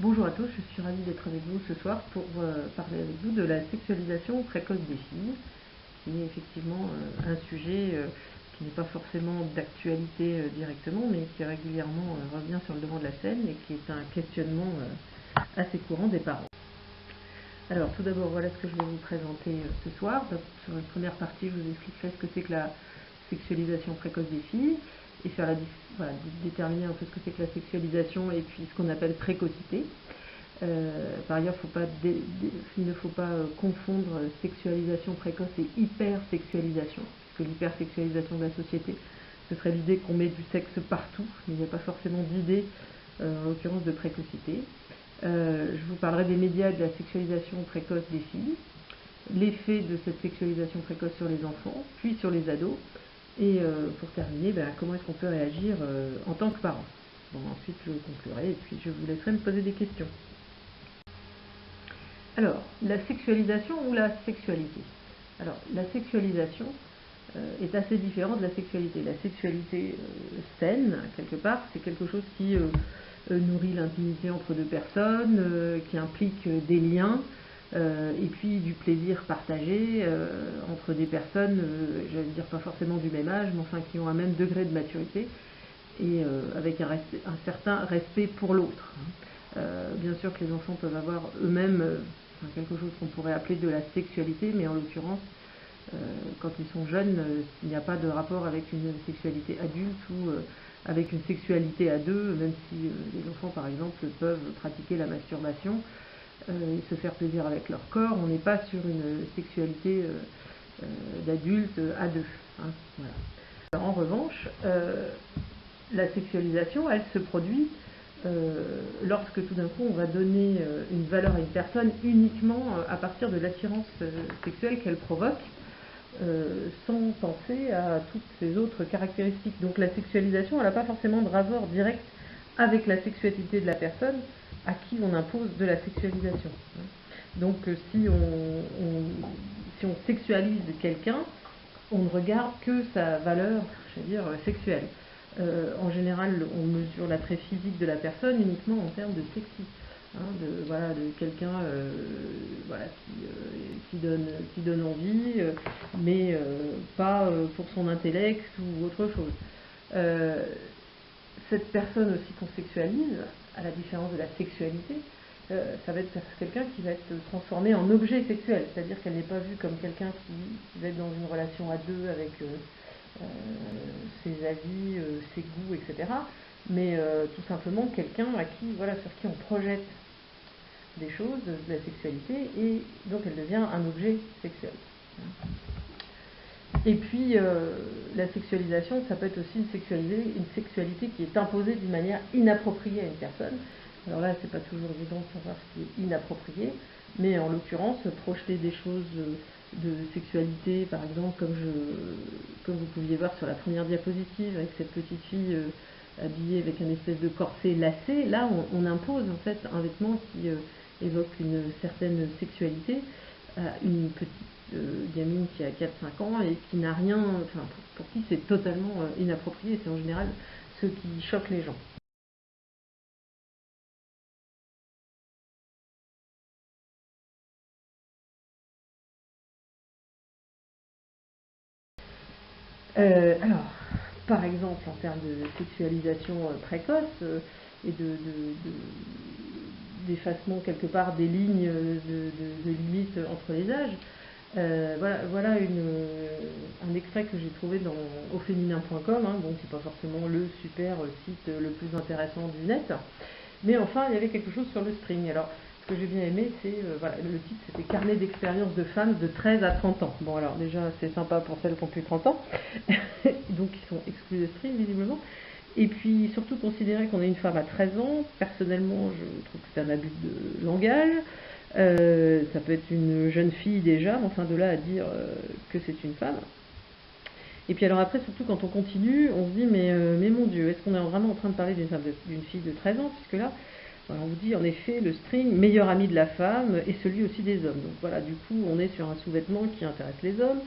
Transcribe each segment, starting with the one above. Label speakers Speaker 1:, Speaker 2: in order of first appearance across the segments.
Speaker 1: Bonjour à tous, je suis ravie d'être avec vous ce soir pour parler avec vous de la sexualisation précoce des filles, qui est effectivement un sujet qui n'est pas forcément d'actualité directement, mais qui régulièrement revient sur le devant de la scène et qui est un questionnement assez courant des parents. Alors tout d'abord, voilà ce que je vais vous présenter ce soir. Donc, sur une première partie, je vous expliquerai ce que c'est que la sexualisation précoce des filles, et faire voilà, déterminer un peu ce que c'est que la sexualisation et puis ce qu'on appelle précocité. Par ailleurs, il ne faut pas confondre sexualisation précoce et hypersexualisation, puisque l'hypersexualisation de la société, ce serait l'idée qu'on met du sexe partout, mais il n'y a pas forcément d'idée, en l'occurrence, de précocité. Je vous parlerai des médias et de la sexualisation précoce des filles, l'effet de cette sexualisation précoce sur les enfants, puis sur les ados, et pour terminer, comment est-ce qu'on peut réagir en tant que parent. Bon, ensuite je conclurai et puis je vous laisserai me poser des questions. Alors, la sexualisation ou la sexualité. Alors, la sexualisation est assez différente de la sexualité. La sexualité saine, quelque part, c'est quelque chose qui nourrit l'intimité entre deux personnes, qui implique des liens, et puis du plaisir partagé entre des personnes, j'allais dire pas forcément du même âge, mais enfin qui ont un même degré de maturité, et avec un certain respect pour l'autre. Bien sûr que les enfants peuvent avoir eux-mêmes quelque chose qu'on pourrait appeler de la sexualité, mais en l'occurrence, quand ils sont jeunes, il n'y a pas de rapport avec une sexualité adulte ou avec une sexualité à deux, même si les enfants, par exemple, peuvent pratiquer la masturbation et se faire plaisir avec leur corps. On n'est pas sur une sexualité d'adulte à deux. Hein, voilà. Alors, en revanche, la sexualisation, elle se produit lorsque tout d'un coup on va donner une valeur à une personne uniquement à partir de l'attirance sexuelle qu'elle provoque, sans penser à toutes ces autres caractéristiques. Donc la sexualisation, elle n'a pas forcément de rapport direct avec la sexualité de la personne à qui on impose de la sexualisation. Donc si on sexualise quelqu'un, on ne regarde que sa valeur, je veux dire, sexuelle. En général, on mesure l'attrait physique de la personne uniquement en termes de sexy, hein, de quelqu'un voilà, qui donne envie, mais pas pour son intellect ou autre chose. Cette personne aussi qu'on sexualise, à la différence de la sexualité, ça va être quelqu'un qui va être transformé en objet sexuel, c'est-à-dire qu'elle n'est pas vue comme quelqu'un qui va être dans une relation à deux avec ses avis, ses goûts, etc. Mais tout simplement quelqu'un à qui, voilà, sur qui on projette des choses, de la sexualité, et donc elle devient un objet sexuel. Et puis la sexualisation, ça peut être aussi une sexualité qui est imposée d'une manière inappropriée à une personne. Alors là, c'est pas toujours évident de savoir ce qui est inapproprié, mais en l'occurrence, projeter des choses de sexualité, par exemple, comme vous pouviez voir sur la première diapositive, avec cette petite fille habillée avec un espèce de corset lacé, là, on impose en fait un vêtement qui évoque une certaine sexualité à une petite gamine qui a 4-5 ans et qui n'a rien, enfin, pour qui c'est totalement inapproprié. C'est en général ce qui choque les gens. Alors, par exemple, en termes de sexualisation précoce et d'effacement quelque part des lignes de limite entre les âges, voilà un extrait que j'ai trouvé au féminin.com. Hein, bon, c'est pas forcément le super site le plus intéressant du net, mais enfin, il y avait quelque chose sur le string. Alors, ce que j'ai bien aimé, c'est, voilà, le titre, c'était Carnet d'expérience de femmes de 13 à 30 ans. Bon, alors déjà, c'est sympa pour celles qui ont plus de 30 ans, donc ils sont exclus de string, visiblement. Et puis, surtout, considérer qu'on est une femme à 13 ans, personnellement, je trouve que c'est un abus de langage. Ça peut être une jeune fille déjà, mais enfin, de là à dire que c'est une femme. Et puis alors après, surtout quand on continue, on se dit mais mon Dieu, est-ce qu'on est vraiment en train de parler d'une fille de 13 ans, puisque là, voilà, on vous dit en effet le string, meilleur ami de la femme et celui aussi des hommes. Donc voilà, du coup, on est sur un sous-vêtement qui intéresse les hommes,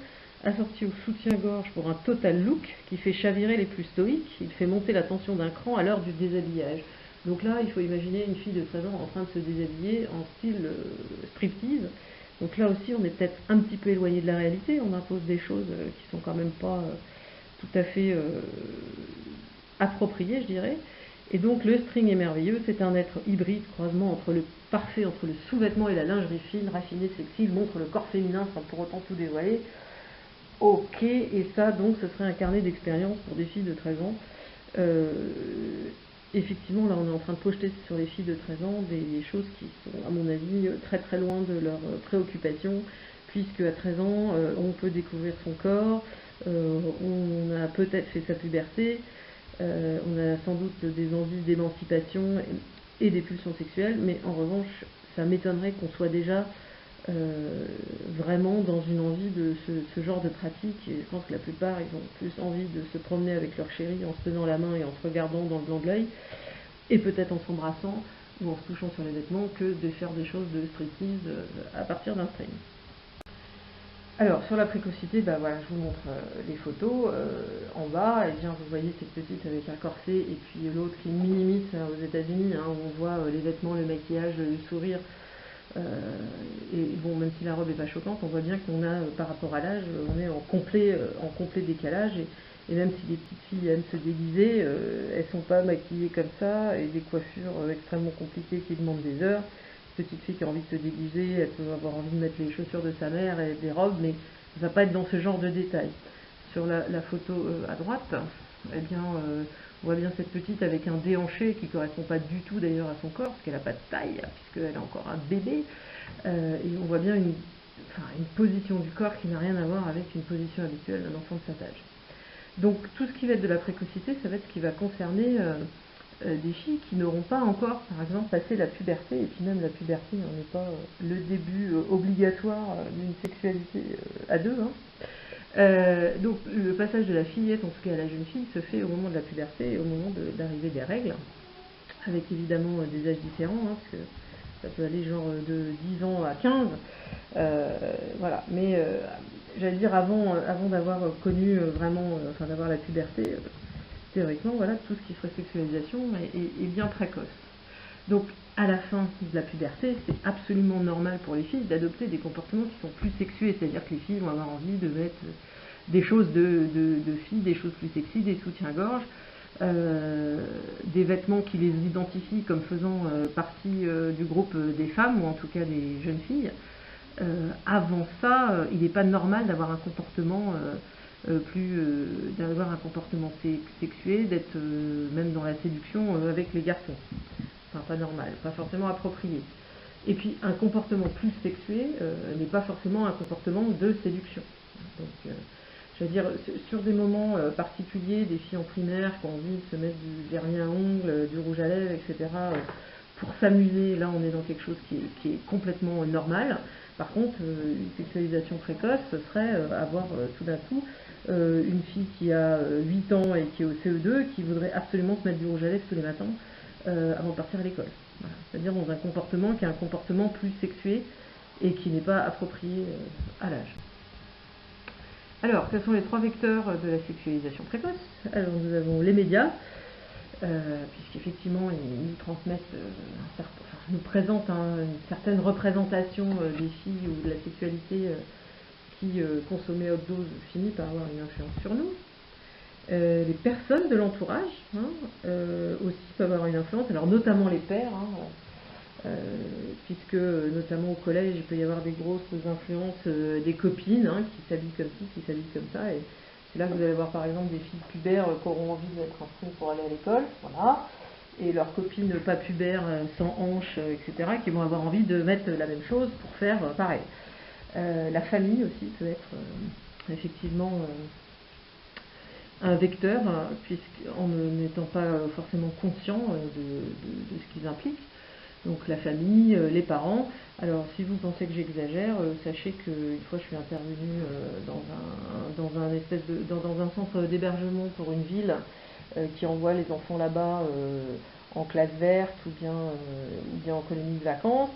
Speaker 1: assorti au soutien-gorge pour un total look qui fait chavirer les plus stoïques, il fait monter la tension d'un cran à l'heure du déshabillage. Donc là, il faut imaginer une fille de 13 ans en train de se déshabiller en style striptease. Donc là aussi, on est peut-être un petit peu éloigné de la réalité, on impose des choses qui sont quand même pas tout à fait appropriées, je dirais. Et donc le string est merveilleux, c'est un être hybride, croisement entre le parfait, entre le sous-vêtement et la lingerie fine, raffinée, sexy, il montre le corps féminin sans pour autant tout dévoiler. Ok, et ça donc ce serait un carnet d'expérience pour des filles de 13 ans. Effectivement, là on est en train de projeter sur les filles de 13 ans des choses qui sont à mon avis très très loin de leurs préoccupations, puisque à 13 ans on peut découvrir son corps, on a peut-être fait sa puberté, on a sans doute des envies d'émancipation et des pulsions sexuelles, mais en revanche ça m'étonnerait qu'on soit déjà vraiment dans une envie de ce genre de pratique. Et je pense que la plupart ils ont plus envie de se promener avec leur chérie en se tenant la main et en se regardant dans le blanc de l'œil, et peut-être en s'embrassant ou en se touchant sur les vêtements, que de faire des choses de striptease à partir d'un string. Alors sur la précocité, bah voilà, je vous montre les photos en bas. Et bien vous voyez cette petite avec un corset, et puis l'autre qui est mini-miss aux États-Unis, hein, où on voit les vêtements, le maquillage, le sourire. Et bon, même si la robe est pas choquante, on voit bien qu'on a, par rapport à l'âge, on est en complet décalage. Et même si les petites filles aiment se déguiser, elles sont pas maquillées comme ça, et des coiffures extrêmement compliquées qui demandent des heures. Une petite fille qui a envie de se déguiser, elle peut avoir envie de mettre les chaussures de sa mère et des robes, mais elle va pas être dans ce genre de détails. Sur la photo à droite, eh bien, on voit bien cette petite avec un déhanché qui ne correspond pas du tout d'ailleurs à son corps, parce qu'elle n'a pas de taille, puisqu'elle a encore un bébé. Et on voit bien une position du corps qui n'a rien à voir avec une position habituelle d'un enfant de cet âge. Donc tout ce qui va être de la précocité, ça va être ce qui va concerner des filles qui n'auront pas encore, par exemple, passé la puberté. Et puis même la puberté n'en est pas le début obligatoire d'une sexualité à deux, hein. Donc le passage de la fillette, en tout cas à la jeune fille, se fait au moment de la puberté et au moment d'arrivée des règles, avec évidemment des âges différents, hein, parce que ça peut aller genre de 10 ans à 15, voilà. Mais j'allais dire, avant d'avoir connu vraiment, enfin d'avoir la puberté, théoriquement, voilà, tout ce qui serait sexualisation est bien précoce. Donc à la fin de la puberté, c'est absolument normal pour les filles d'adopter des comportements qui sont plus sexués, c'est-à-dire que les filles vont avoir envie de mettre des choses de filles, des choses plus sexy, des soutiens-gorge, des vêtements qui les identifient comme faisant partie du groupe des femmes, ou en tout cas des jeunes filles. Avant ça, il n'est pas normal d'avoir un comportement d'avoir un comportement sexué, d'être même dans la séduction avec les garçons. Enfin, pas normal, pas forcément approprié. Et puis un comportement plus sexué n'est pas forcément un comportement de séduction. Donc je veux dire, sur des moments particuliers, des filles en primaire qui ont envie de se mettre du vernis à ongles, du rouge à lèvres, etc., pour s'amuser, là on est dans quelque chose qui est complètement normal. Par contre, une sexualisation précoce, ce serait avoir tout d'un coup une fille qui a 8 ans et qui est au CE2, qui voudrait absolument se mettre du rouge à lèvres tous les matins avant de partir à l'école. Voilà. C'est-à-dire dans un comportement qui est un comportement plus sexué et qui n'est pas approprié à l'âge. Alors, quels sont les 3 vecteurs de la sexualisation précoce? Alors, nous avons les médias, puisqu'effectivement, ils nous transmettent, nous présentent une certaine représentation des filles ou de la sexualité qui, consommée à haute dose, finit par avoir une influence sur nous. Les personnes de l'entourage aussi peuvent avoir une influence, alors notamment les pères, puisque notamment au collège il peut y avoir des grosses influences des copines qui s'habillent comme ci, qui s'habillent comme ça, et c'est là que vous allez voir par exemple des filles pubères qui auront envie de mettre un string pour aller à l'école, voilà, et leurs copines pas pubères, sans hanches, etc., qui vont avoir envie de mettre la même chose pour faire pareil. La famille aussi peut être effectivement un vecteur, puisqu'en n'étant pas forcément conscient de ce qu'ils impliquent. Donc la famille, les parents. Alors si vous pensez que j'exagère, sachez qu'une fois je suis intervenue dans un centre d'hébergement pour une ville qui envoie les enfants là-bas en classe verte ou bien en colonie de vacances.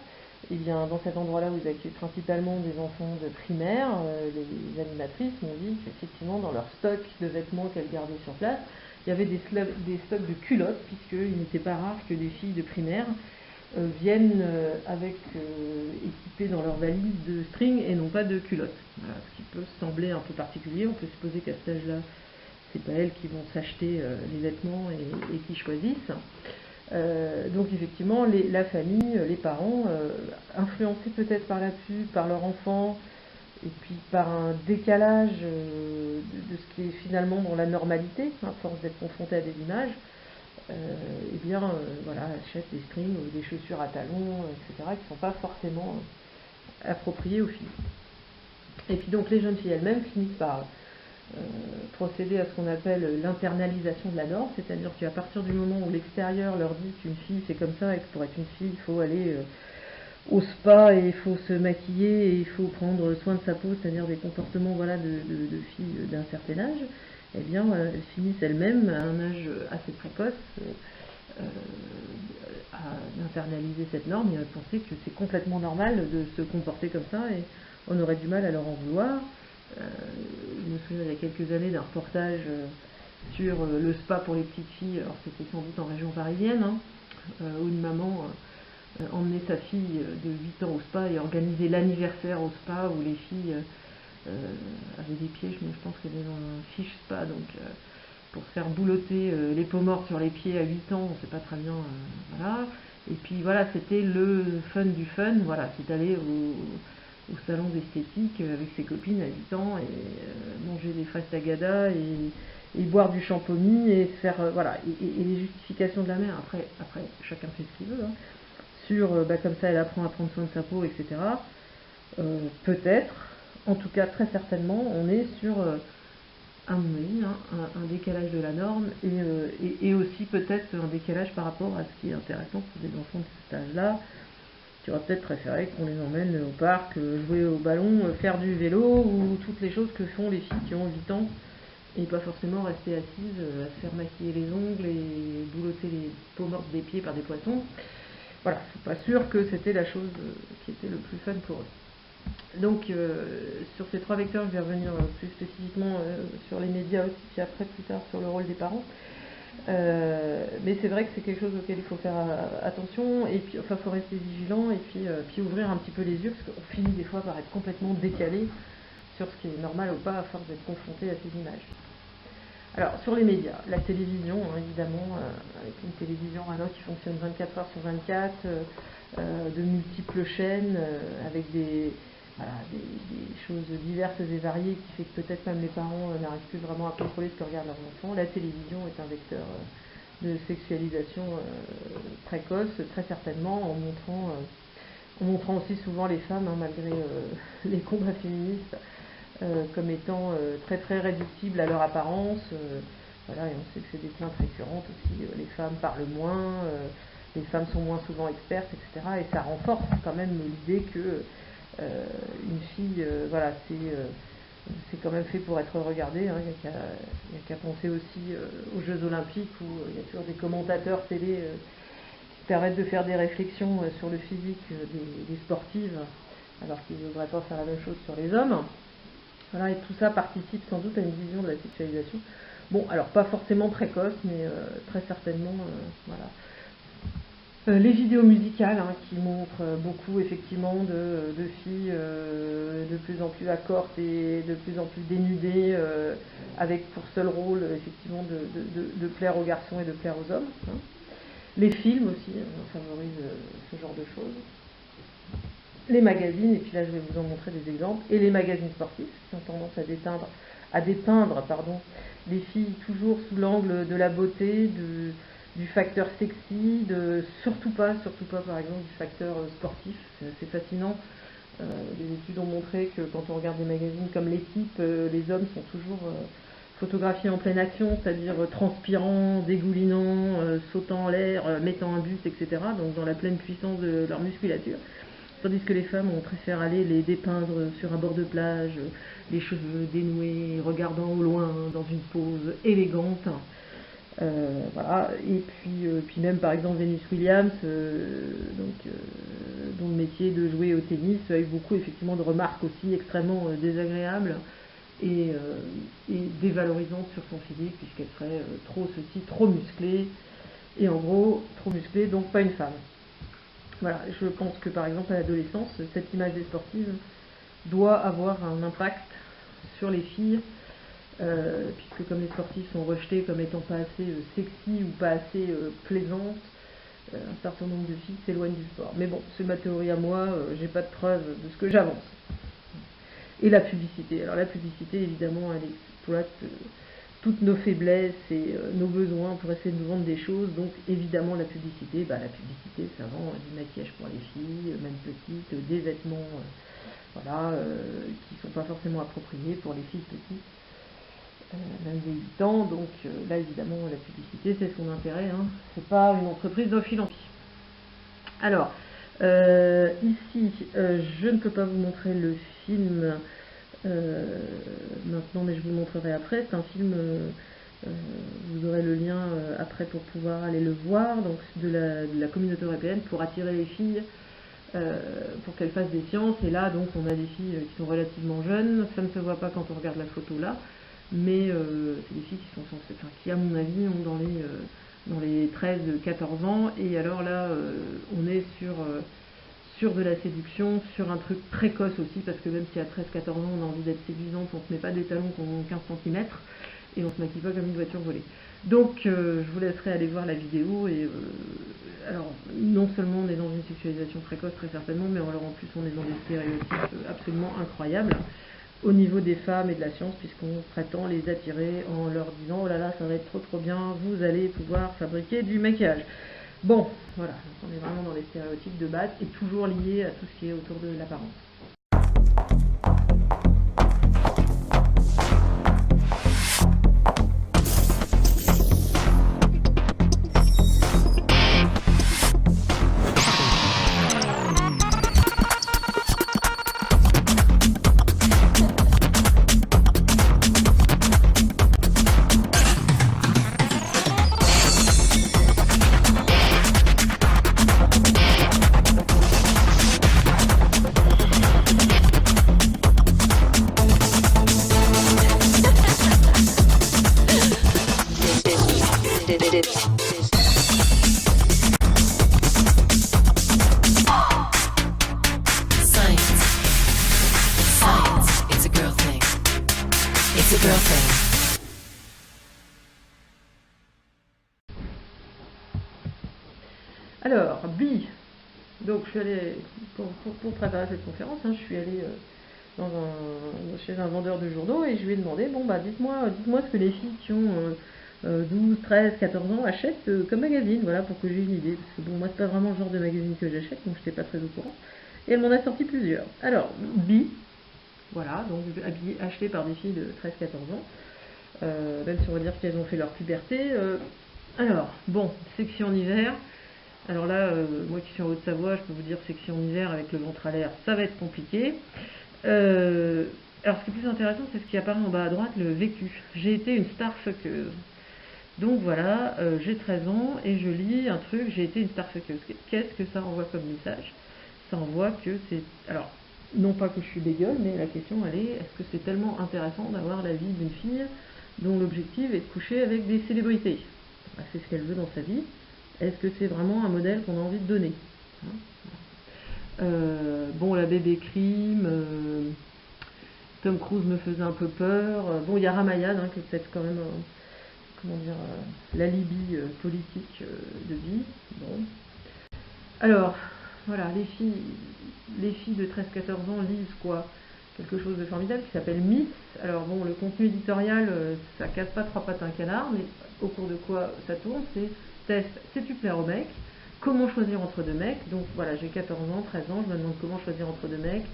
Speaker 1: Et bien dans cet endroit-là, vous accueillez principalement des enfants de primaire. Les animatrices m'ont dit qu'effectivement dans leur stock de vêtements qu'elles gardaient sur place, il y avait des stocks de culottes, puisqu'il n'était pas rare que des filles de primaire viennent équipées dans leur valise de string et non pas de culottes. Voilà, ce qui peut sembler un peu particulier. On peut supposer qu'à cet âge-là, c'est pas elles qui vont s'acheter les vêtements et qui choisissent. Donc effectivement, la famille, les parents, influencés peut-être par la pub, par leur enfant, et puis par un décalage de ce qui est finalement dans la normalité, à force d'être confrontés à des images, voilà, achètent des strings ou des chaussures à talons, etc., qui ne sont pas forcément appropriées aux filles. Et puis donc les jeunes filles elles-mêmes finissent par procéder à ce qu'on appelle l'internalisation de la norme, c'est-à-dire qu'à partir du moment où l'extérieur leur dit qu'une fille c'est comme ça et que pour être une fille il faut aller au spa et il faut se maquiller et il faut prendre soin de sa peau, c'est-à-dire des comportements voilà, de filles d'un certain âge, eh bien elles finissent elles-mêmes à un âge assez précoce à internaliser cette norme et à penser que c'est complètement normal de se comporter comme ça et on aurait du mal à leur en vouloir. Je me souviens il y a quelques années d'un reportage sur le spa pour les petites filles, alors c'était sans doute en région parisienne, où une maman emmenait sa fille de 8 ans au spa et organisait l'anniversaire au spa où les filles avaient des pieds, je pense qu'elle est dans un fiche spa, donc pour se faire boulotter les peaux mortes sur les pieds à 8 ans, on ne sait pas très bien, voilà. Et puis voilà, c'était le fun du fun, voilà, c'est aller au salon d'esthétique avec ses copines à 8 ans et manger des fraises tagada et boire du champomis et faire voilà et les justifications de la mère après chacun fait ce qu'il veut sur comme ça elle apprend à prendre soin de sa peau, etc. Peut-être, en tout cas très certainement, on est sur à mon avis un décalage de la norme et aussi peut-être un décalage par rapport à ce qui est intéressant pour des enfants de cet âge-là. Tu aurais peut-être préféré qu'on les emmène au parc, jouer au ballon, faire du vélo ou toutes les choses que font les filles qui ont 8 ans et pas forcément rester assises à se faire maquiller les ongles et boulotter les peaux mortes des pieds par des poissons. Voilà, je suis pas sûre que c'était la chose qui était le plus fun pour eux. Donc sur ces 3 vecteurs, je vais revenir plus spécifiquement sur les médias aussi, puis après plus tard sur le rôle des parents. Mais c'est vrai que c'est quelque chose auquel il faut faire attention et puis enfin faut rester vigilant et puis ouvrir un petit peu les yeux parce qu'on finit des fois par être complètement décalé sur ce qui est normal ou pas à force d'être confronté à ces images. Alors sur les médias, la télévision évidemment, avec une télévision qui fonctionne 24 heures sur 24, de multiples chaînes avec des choses diverses et variées qui fait que peut-être même les parents n'arrivent plus vraiment à contrôler ce que regardent leurs enfants. La télévision est un vecteur de sexualisation précoce, très certainement, en montrant aussi souvent les femmes, malgré les combats féministes, comme étant très très réductibles à leur apparence. Voilà, et on sait que c'est des plaintes récurrentes aussi, les femmes parlent moins, les femmes sont moins souvent expertes, etc. Et ça renforce quand même l'idée que une fille, voilà, c'est quand même fait pour être regardée. Il n'y a qu'à penser aussi aux Jeux Olympiques où il y a toujours des commentateurs télé qui permettent de faire des réflexions sur le physique des sportives, alors qu'ils ne devraient pas faire la même chose sur les hommes. Voilà, et tout ça participe sans doute à une vision de la sexualisation. Bon, alors pas forcément précoce, mais très certainement, voilà. Les vidéos musicales qui montrent beaucoup effectivement de filles de plus en plus accortes et de plus en plus dénudées avec pour seul rôle effectivement de plaire aux garçons et de plaire aux hommes. Les films aussi favorisent ce genre de choses. Les magazines, et puis là je vais vous en montrer des exemples, et les magazines sportifs qui ont tendance à dépeindre les filles toujours sous l'angle de la beauté, du facteur sexy, surtout pas par exemple du facteur sportif. C'est fascinant. Les études ont montré que quand on regarde des magazines comme l'Équipe, les hommes sont toujours photographiés en pleine action, c'est-à-dire transpirant, dégoulinant, sautant en l'air, mettant un but, etc. Donc dans la pleine puissance de leur musculature. Tandis que les femmes, on préfère aller les dépeindre sur un bord de plage, les cheveux dénoués, regardant au loin, dans une pose élégante. Voilà. Et puis même par exemple Venus Williams, dont le métier de jouer au tennis a eu beaucoup effectivement de remarques aussi extrêmement désagréables et dévalorisante sur son physique, puisqu'elle serait trop ceci, trop musclée, et en gros, trop musclée, donc pas une femme. Voilà, je pense que par exemple à l'adolescence, cette image des sportives doit avoir un impact sur les filles, puisque comme les sportives sont rejetées comme étant pas assez sexy ou pas assez plaisantes, un certain nombre de filles s'éloignent du sport. Mais bon, c'est ma théorie à moi, j'ai pas de preuve de ce que j'avance. Et la publicité. Alors la publicité, évidemment, elle exploite toutes nos faiblesses et nos besoins pour essayer de nous vendre des choses. Donc évidemment la publicité, la publicité ça vend du maquillage pour les filles, même petites, des vêtements qui ne sont pas forcément appropriés pour les filles petites, même des 8 ans. Donc là évidemment la publicité c'est son intérêt, hein. C'est pas une entreprise de philanthropie. Alors ici je ne peux pas vous montrer le film maintenant, mais je vous le montrerai après. C'est un film, vous aurez le lien après pour pouvoir aller le voir, donc de la communauté européenne pour attirer les filles pour qu'elles fassent des sciences. Et là donc on a des filles qui sont relativement jeunes, ça ne se voit pas quand on regarde la photo là, mais c'est des filles qui sont censées, qui à mon avis ont dans les 13-14 ans, et alors là on est sur de la séduction, sur un truc précoce aussi, parce que même si à 13-14 ans on a envie d'être séduisante, on se met pas des talons qui ont 15 cm et on se maquille pas comme une voiture volée. Donc je vous laisserai aller voir la vidéo. Et alors non seulement on est dans une sexualisation précoce très certainement, mais alors en plus on est dans des stéréotypes absolument incroyables au niveau des femmes et de la science, puisqu'on prétend les attirer en leur disant oh là là ça va être trop bien, vous allez pouvoir fabriquer du maquillage. Bon, voilà, donc on est vraiment dans les stéréotypes de base et toujours liés à tout ce qui est autour de l'apparence. Alors, Bi, donc je suis allée, pour préparer cette conférence, je suis allée chez un vendeur de journaux et je lui ai demandé, bon dites-moi ce que les filles qui ont 12, 13, 14 ans achètent comme magazine, voilà, pour que j'ai une idée, parce que bon, moi c'est pas vraiment le genre de magazine que j'achète, donc je n'étais pas très au courant, et elle m'en a sorti plusieurs. Alors, Bi, voilà, donc acheté par des filles de 13-14 ans, même si on va dire qu'elles ont fait leur puberté. Alors, bon, section hiver. Alors là, moi qui suis en Haute-Savoie, je peux vous dire section hiver avec le ventre à l'air, ça va être compliqué. Alors ce qui est plus intéressant, c'est ce qui apparaît en bas à droite, le vécu. J'ai été une starfuckeuse. Donc voilà, j'ai 13 ans et je lis un truc, j'ai été une starfuckeuse. Qu'est-ce que ça renvoie comme message? Ça renvoie que c'est... Alors, non pas que je suis bégueule, mais la question elle est, est-ce que c'est tellement intéressant d'avoir la vie d'une fille dont l'objectif est de coucher avec des célébrités? C'est ce qu'elle veut dans sa vie. Est-ce que c'est vraiment un modèle qu'on a envie de donner? Bon, la bébé crime, Tom Cruise me faisait un peu peur. Bon, il y a Ramayad, qui est peut-être quand même, l'alibi politique de vie. Bon. Alors, voilà, les filles de 13-14 ans lisent quoi? Quelque chose de formidable qui s'appelle Miss. Alors bon, le contenu éditorial, ça casse pas trois pattes à un canard, mais au cours de quoi ça tourne? C'est test, sais-tu plaire aux mecs? Comment choisir entre deux mecs? Donc voilà, j'ai 14 ans, 13 ans, je me demande comment choisir entre deux mecs.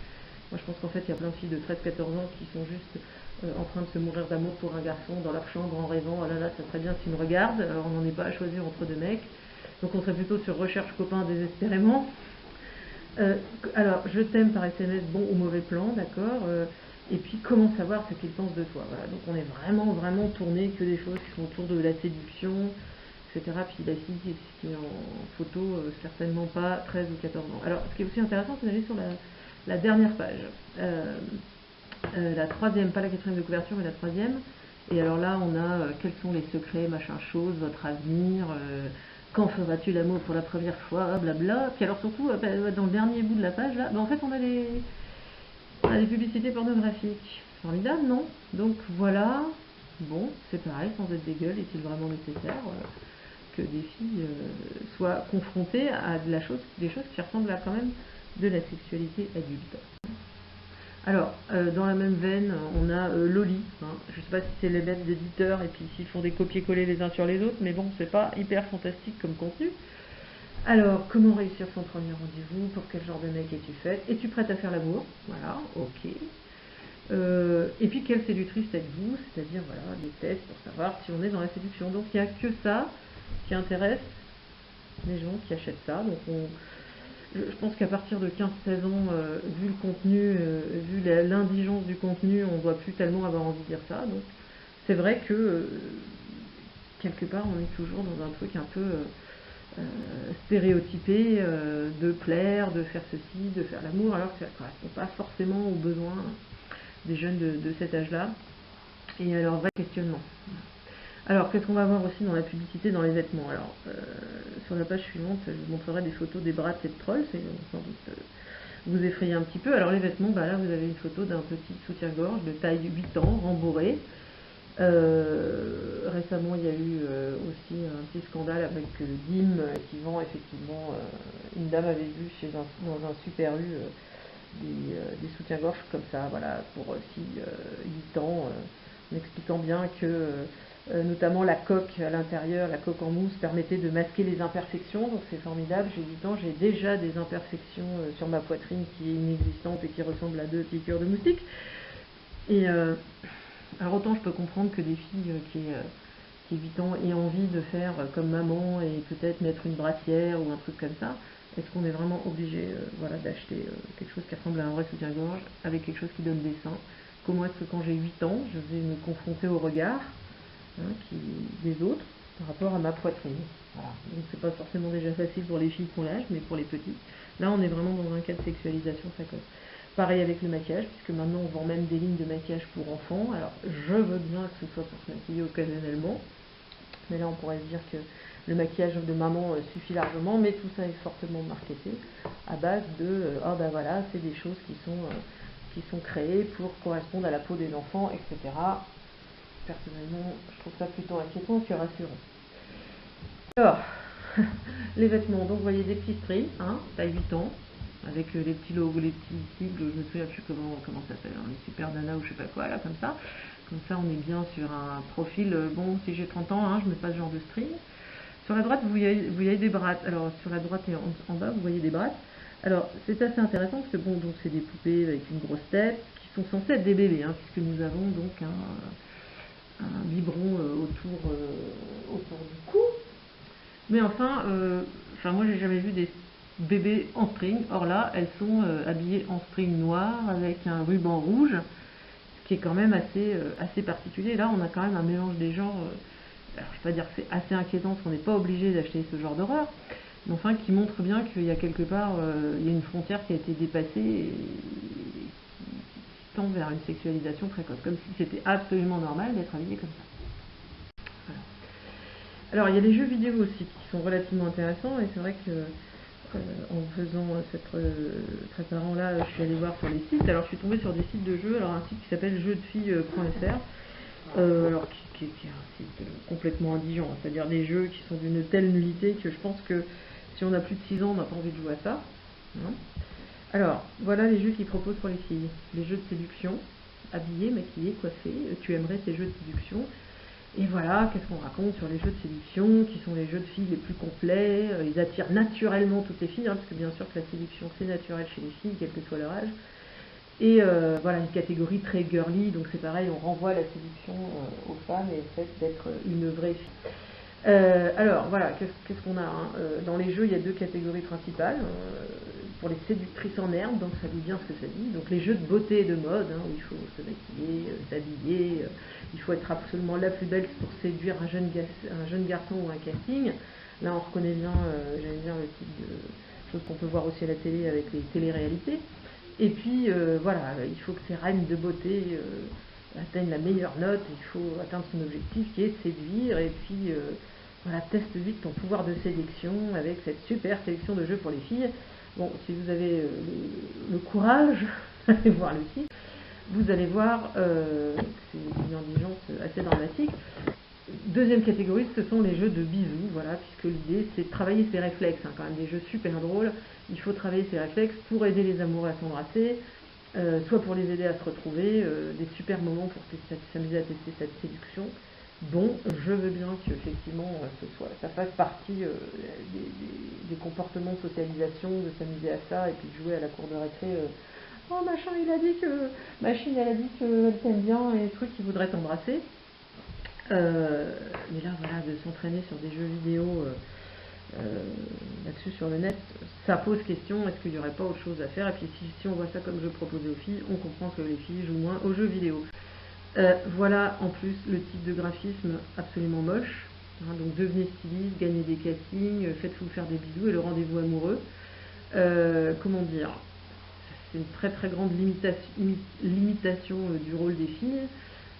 Speaker 1: Moi je pense qu'en fait il y a plein de filles de 13-14 ans qui sont juste en train de se mourir d'amour pour un garçon dans leur chambre en rêvant oh là là, ça serait bien si tu me regardes. Alors on n'en est pas à choisir entre deux mecs. Donc on serait plutôt sur recherche copain désespérément. Alors je t'aime par SMS, bon ou mauvais plan, d'accord. Et puis comment savoir ce qu'ils pensent de toi. Voilà, donc on est vraiment tourné que des choses qui sont autour de la séduction, etc. Puis la fille qui est en photo, certainement pas 13 ou 14 ans. Alors ce qui est aussi intéressant, c'est d'aller sur la dernière page. la troisième, pas la quatrième de couverture, mais la troisième. Et alors là, on a quels sont les secrets, machin chose, votre avenir, quand feras-tu l'amour pour la première fois, blabla. Puis alors surtout, dans le dernier bout de la page, là, en fait, on a des publicités pornographiques. Formidable, non? Donc voilà, bon, c'est pareil, sans être des gueules, est-il vraiment nécessaire que des filles soient confrontées à des choses qui ressemblent à quand même de la sexualité adulte. Alors, dans la même veine, on a Loli. Hein. Je ne sais pas si c'est les mêmes éditeurs et puis s'ils font des copier-coller les uns sur les autres, mais bon, c'est pas hyper fantastique comme contenu. Alors, comment réussir son premier rendez-vous? Pour quel genre de mec es-tu faite? Es-tu prête à faire l'amour? Voilà, ok. Et puis, quelle séductrice êtes-vous? C'est-à-dire, voilà, des tests pour savoir si on est dans la séduction. Donc, il n'y a que ça qui intéresse les gens qui achètent ça. Donc, je pense qu'à partir de 15-16 ans, vu le contenu, vu l'indigence du contenu, on ne doit plus tellement avoir envie de dire ça. Donc, c'est vrai que, quelque part, on est toujours dans un truc un peu stéréotypé de plaire, de faire ceci, de faire l'amour, alors que ça ne correspond pas forcément aux besoins des jeunes de cet âge-là. Et alors, vrai questionnement. Alors, qu'est-ce qu'on va voir aussi dans la publicité, dans les vêtements? Alors, sur la page suivante, je vous montrerai des photos des bras de cette troll, c'est sans doute vous effrayer un petit peu. Alors, les vêtements, là, vous avez une photo d'un petit soutien-gorge de taille 8 ans, rembourré. Récemment, il y a eu aussi un petit scandale avec Dim qui vend effectivement, une dame avait vu dans un Super U des soutiens-gorge comme ça, voilà, pour filles 8 ans, en expliquant bien que notamment la coque à l'intérieur, la coque en mousse permettait de masquer les imperfections, donc c'est formidable. J'ai 8 ans, j'ai déjà des imperfections sur ma poitrine qui est inexistante et qui ressemble à 2 piqûres de moustiques. Et alors autant je peux comprendre que des filles qui 8 ans aient envie de faire comme maman et peut-être mettre une brassière ou un truc comme ça. Est-ce qu'on est vraiment obligé voilà, d'acheter quelque chose qui ressemble à un vrai soutien-gorge avec quelque chose qui donne des seins? Comment est-ce que quand j'ai 8 ans, je vais me confronter au regard des autres par rapport à ma poitrine? Voilà. Donc c'est pas forcément déjà facile pour les filles qu'on l'âge, mais pour les petits. Là on est vraiment dans un cas de sexualisation précoce. Pareil avec le maquillage, puisque maintenant on vend même des lignes de maquillage pour enfants. Alors je veux bien que ce soit pour se maquiller occasionnellement, mais là on pourrait se dire que le maquillage de maman suffit largement, mais tout ça est fortement marketé à base de ah ben voilà, c'est des choses qui sont créées pour correspondre à la peau des enfants, etc. Personnellement, je trouve ça plutôt inquiétant que rassurant. Alors, les vêtements, donc vous voyez des petits stries, hein, taille 8 ans, avec les petits logos, les petits sigles, je me souviens plus comment ça s'appelle, hein, les super nana ou je sais pas quoi, là, comme ça. Comme ça, on est bien sur un profil, bon, si j'ai 30 ans, hein, je mets pas ce genre de string. Sur la droite, vous voyez des brattes. Alors, sur la droite et en bas, vous voyez des brattes. Alors, c'est assez intéressant parce que, bon, donc c'est des poupées avec une grosse tête qui sont censées être des bébés, hein, puisque nous avons donc un biberon autour du cou. Mais enfin, moi, j'ai jamais vu des bébés en string. Or là, elles sont habillées en string noir avec un ruban rouge, ce qui est quand même assez particulier. Là, on a quand même un mélange des genres. Alors, je ne vais pas dire que c'est assez inquiétant parce qu'on n'est pas obligé d'acheter ce genre d'horreur, mais enfin qui montre bien qu'il y a quelque part il y a une frontière qui a été dépassée et qui tend vers une sexualisation précoce, comme si c'était absolument normal d'être habillé comme ça. Voilà. Alors il y a les jeux vidéo aussi qui sont relativement intéressants, et c'est vrai que en faisant cette préparant là, je suis allée voir sur les sites. Alors je suis tombée sur des sites de jeux, alors un site qui s'appelle jeudefilles.fr, alors qui est un site complètement indigent, hein, c'est-à-dire des jeux qui sont d'une telle nullité que je pense que si on a plus de 6 ans, on n'a pas envie de jouer à ça. Hein. Alors, voilà les jeux qu'ils proposent pour les filles. Les jeux de séduction, habillées, maquillées, coiffées, tu aimerais ces jeux de séduction. Et voilà, qu'est-ce qu'on raconte sur les jeux de séduction, qui sont les jeux de filles les plus complets, ils attirent naturellement toutes les filles, hein, parce que bien sûr que la séduction c'est naturel chez les filles, quel que soit leur âge. Et voilà, une catégorie très girly, donc c'est pareil, on renvoie la séduction aux femmes et le fait d'être une vraie fille. Alors voilà, qu'est-ce qu'on a hein dans les jeux, il y a 2 catégories principales. Pour les séductrices en herbe, donc ça dit bien ce que ça dit. Donc les jeux de beauté et de mode, hein, où il faut se maquiller, s'habiller, il faut être absolument la plus belle pour séduire un jeune garçon ou un casting. Là on reconnaît bien, j'allais dire, le type de choses qu'on peut voir aussi à la télé avec les téléréalités. Et puis voilà, il faut que ces reines de beauté atteignent la meilleure note, il faut atteindre son objectif qui est séduire, et puis voilà, teste vite ton pouvoir de sélection avec cette super sélection de jeux pour les filles. Bon, si vous avez le courage d'aller voir le site, vous allez voir que c'est une indigence assez dramatique. Deuxième catégorie, ce sont les jeux de bisous, voilà, puisque l'idée c'est de travailler ses réflexes, hein, quand même des jeux super drôles. Il faut travailler ses réflexes pour aider les amoureux à s'embrasser, soit pour les aider à se retrouver, des super moments pour s'amuser à tester cette séduction. Bon, je veux bien qu'effectivement ça fasse partie des comportements de socialisation, de s'amuser à ça et puis de jouer à la cour de récré. Oh machin, il a dit que machine, elle a dit qu'elle t'aime bien et truc, il voudrait t'embrasser. Mais là, voilà, de s'entraîner sur des jeux vidéo là-dessus sur le net, ça pose question, est-ce qu'il n'y aurait pas autre chose à faire? Et puis si on voit ça comme jeu proposé aux filles, on comprend que les filles jouent moins aux jeux vidéo. Voilà en plus le type de graphisme absolument moche. Hein, donc devenez styliste, gagnez des castings, faites-vous faire des bisous et le rendez-vous amoureux. Comment dire? C'est une très très grande limitation du rôle des filles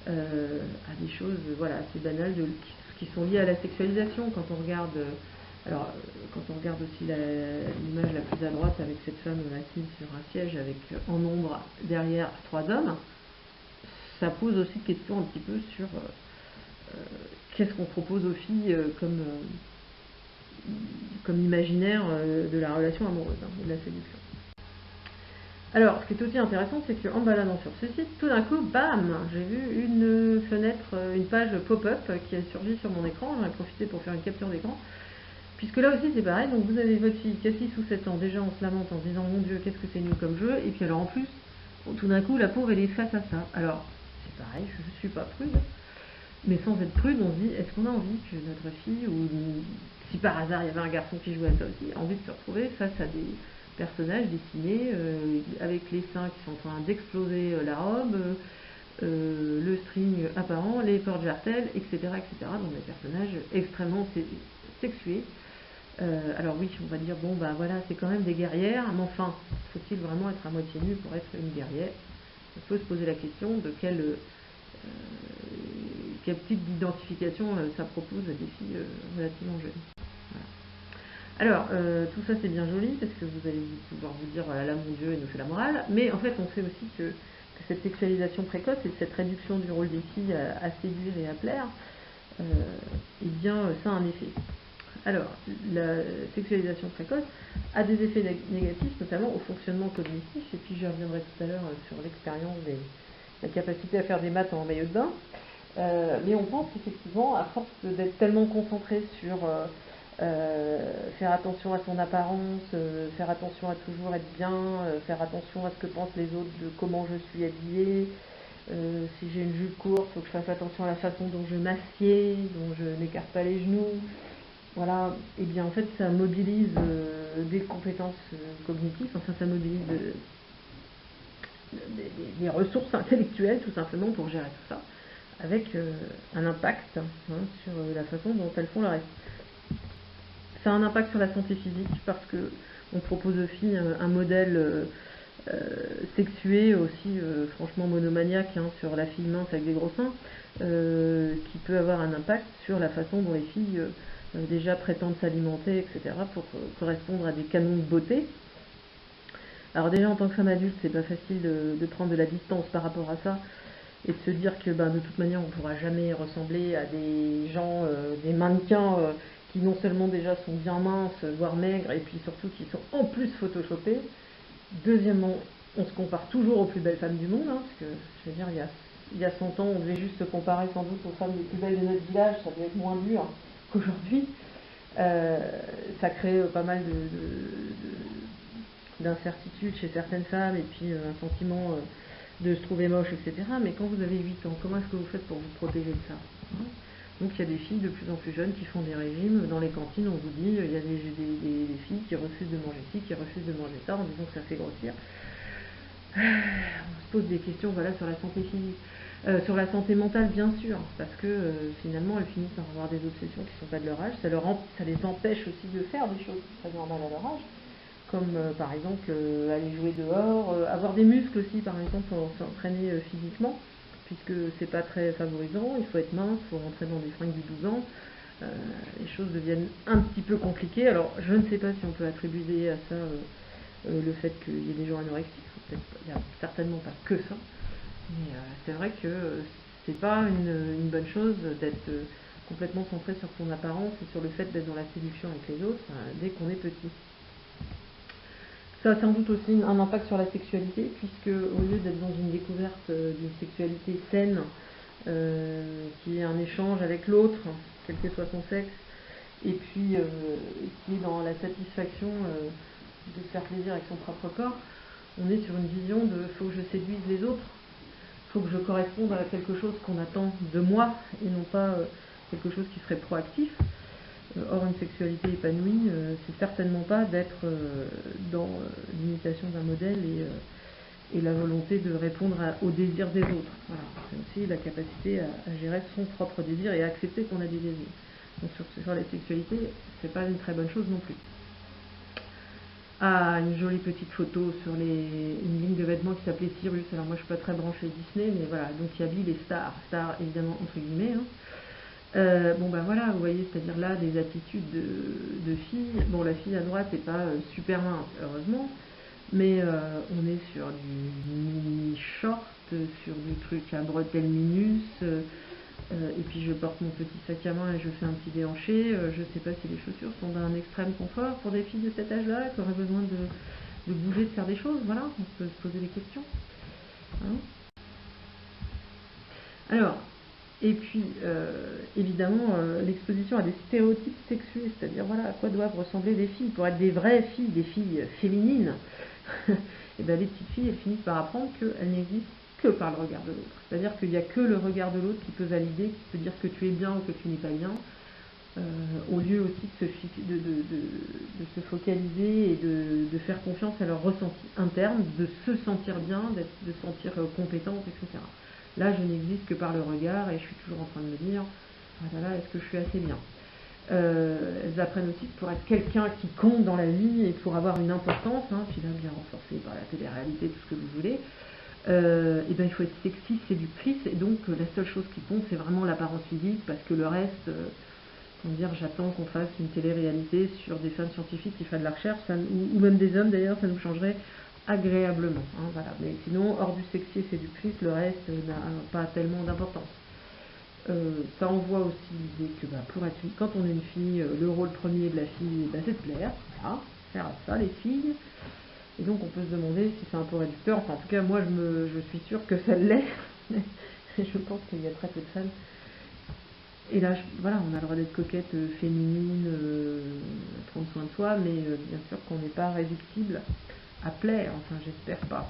Speaker 1: à des choses voilà, assez banales qui sont liées à la sexualisation. Quand on regarde aussi l'image la plus à droite avec cette femme assise sur un siège avec en ombre derrière 3 hommes, ça pose aussi question un petit peu sur qu'est-ce qu'on propose aux filles comme imaginaire de la relation amoureuse, hein, de la séduction. Alors, ce qui est aussi intéressant, c'est qu'en baladant sur ce site, tout d'un coup, bam, j'ai vu une fenêtre, une page pop-up qui a surgi sur mon écran. J'en ai profité pour faire une capture d'écran. Puisque là aussi, c'est pareil. Donc, vous avez votre fille qui a 6 ou 7 ans, déjà on se lamente en se disant, mon Dieu, qu'est-ce que c'est nul comme jeu. Et puis alors, en plus, tout d'un coup, la pauvre, elle est face à ça. Alors, c'est pareil, je ne suis pas prude. Mais sans être prude, on se dit, est-ce qu'on a envie que notre fille, ou si par hasard il y avait un garçon qui jouait à ça aussi, a envie de se retrouver face à des personnages dessinés avec les seins qui sont en train d'exploser la robe, le string apparent, les porte-jartelles, etc., etc. Donc des personnages extrêmement sexués. Alors oui, on va dire, bon bah voilà, c'est quand même des guerrières, mais enfin, faut-il vraiment être à moitié nu pour être une guerrière? Il faut se poser la question de quel type d'identification ça propose à des filles relativement jeunes. Voilà. Alors, tout ça c'est bien joli, parce que vous allez pouvoir vous dire, là mon Dieu, elle nous fait la morale, mais en fait on sait aussi que cette sexualisation précoce et cette réduction du rôle des filles à séduire et à plaire, eh bien ça a un effet. Alors, la sexualisation précoce a des effets négatifs, notamment au fonctionnement cognitif, et puis je reviendrai tout à l'heure sur l'expérience la capacité à faire des maths en maillot de bain. Mais on pense qu'effectivement, à force d'être tellement concentré sur faire attention à son apparence, faire attention à toujours être bien, faire attention à ce que pensent les autres de comment je suis habillée, si j'ai une jupe courte, il faut que je fasse attention à la façon dont je m'assieds, dont je n'écarte pas les genoux. Voilà, et bien en fait ça mobilise des compétences cognitives, enfin ça mobilise des ressources intellectuelles tout simplement pour gérer tout ça, avec un impact sur la façon dont elles font le reste. Ça a un impact sur la santé physique parce que on propose aux filles un modèle sexué aussi franchement monomaniaque sur la fille mince avec des gros seins, qui peut avoir un impact sur la façon dont les filles déjà prétendent s'alimenter, etc., pour correspondre à des canons de beauté. Alors déjà en tant que femme adulte, c'est pas facile de prendre de la distance par rapport à ça et de se dire que de toute manière on ne pourra jamais ressembler à des gens, des mannequins qui non seulement déjà sont bien minces, voire maigres, et puis surtout qui sont en plus photoshopés. Deuxièmement, on se compare toujours aux plus belles femmes du monde, parce que je veux dire, il y a 100 ans, on devait juste se comparer sans doute aux femmes les plus belles de notre village, ça devait être moins dur qu'aujourd'hui. Ça crée pas mal d'incertitude chez certaines femmes et puis un sentiment de se trouver moche, etc. Mais quand vous avez 8 ans, comment est-ce que vous faites pour vous protéger de ça? Donc il y a des filles de plus en plus jeunes qui font des régimes. Dans les cantines, on vous dit, il y a des filles qui refusent de manger ci, qui refusent de manger ça, en disant que ça fait grossir. On se pose des questions voilà, sur la santé physique. Sur la santé mentale, bien sûr, parce que finalement, elles finissent par avoir des obsessions qui ne sont pas de leur âge. Ça les empêche aussi de faire des choses très normales à leur âge. comme par exemple aller jouer dehors, avoir des muscles aussi par exemple pour s'entraîner physiquement, puisque c'est pas très favorisant, il faut être mince, il faut rentrer dans des fringues du 12 ans, les choses deviennent un petit peu compliquées. Alors je ne sais pas si on peut attribuer à ça le fait qu'il y ait des gens anorexiques, il n'y a certainement pas que ça, mais c'est vrai que c'est pas une bonne chose d'être complètement centré sur son apparence et sur le fait d'être dans la séduction avec les autres dès qu'on est petit. Ça a sans doute aussi un impact sur la sexualité, puisque au lieu d'être dans une découverte d'une sexualité saine, qui est un échange avec l'autre, quel que soit son sexe, et puis qui est dans la satisfaction de se faire plaisir avec son propre corps, on est sur une vision de faut que je séduise les autres, faut que je corresponde à quelque chose qu'on attend de moi, et non pas quelque chose qui serait proactif. Or, une sexualité épanouie, c'est certainement pas d'être dans l'imitation d'un modèle et la volonté de répondre aux désirs des autres. Voilà. C'est aussi la capacité à gérer son propre désir et à accepter qu'on a des désirs. Donc sur la sexualité, c'est pas une très bonne chose non plus. Ah, une jolie petite photo sur une ligne de vêtements qui s'appelait Cyrus. Alors moi je suis pas très branchée Disney, mais voilà, donc il habille les stars évidemment entre guillemets. Bon ben voilà, vous voyez, c'est-à-dire là des attitudes de filles. Bon, la fille à droite n'est pas super mince, heureusement, mais on est sur du mini short, sur du truc à bretelles minus, et puis je porte mon petit sac à main et je fais un petit déhanché. Je sais pas si les chaussures sont d'un extrême confort pour des filles de cet âge-là qui auraient besoin de bouger, de faire des choses. Voilà, on peut se poser des questions. Hein. Alors, et puis, évidemment, l'exposition à des stéréotypes sexués, c'est-à-dire voilà, à quoi doivent ressembler des filles pour être des vraies filles, des filles féminines. Et bien les petites filles, elles finissent par apprendre qu'elles n'existent que par le regard de l'autre. C'est-à-dire qu'il n'y a que le regard de l'autre qui peut valider, qui peut dire que tu es bien ou que tu n'es pas bien, au lieu aussi de se focaliser et de faire confiance à leur ressenti interne, de se sentir bien, de se sentir compétente, etc. Là, je n'existe que par le regard et je suis toujours en train de me dire ah là là, est-ce que je suis assez bien. Elles apprennent aussi que pour être quelqu'un qui compte dans la vie et pour avoir une importance, puis là bien renforcée par la télé-réalité, tout ce que vous voulez, et ben, il faut être sexy, séductrice, et donc la seule chose qui compte c'est vraiment l'apparence physique, parce que le reste, comment dire, j'attends qu'on fasse une télé-réalité sur des femmes scientifiques qui font de la recherche, ou même des hommes d'ailleurs, ça nous changerait agréablement. Voilà. Mais sinon, hors du sexy et séductrice, le reste n'a pas tellement d'importance. Ça envoie aussi l'idée que pour être quand on est une fille, le rôle premier de la fille, c'est de plaire, voilà, faire ça les filles. Et donc on peut se demander si c'est un peu réducteur. Enfin, en tout cas, moi je suis sûre que ça l'est. Je pense qu'il y a très peu de femmes. Et là, voilà, on a le droit d'être coquette, féminine, prendre soin de soi, mais bien sûr qu'on n'est pas réductible à plaire, enfin j'espère pas.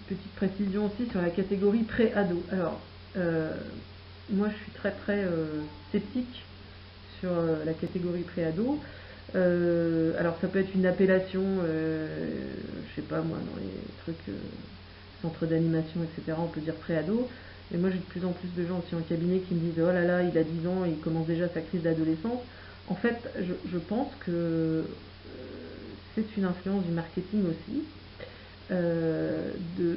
Speaker 1: Petite précision aussi sur la catégorie pré-ado. Alors, moi je suis très sceptique sur la catégorie pré-ado. Alors ça peut être une appellation, je sais pas moi, dans les trucs centres d'animation, etc. On peut dire pré-ado. Et moi j'ai de plus en plus de gens aussi en cabinet qui me disent oh là là, il a 10 ans et il commence déjà sa crise d'adolescence. En fait, je pense que c'est une influence du marketing aussi.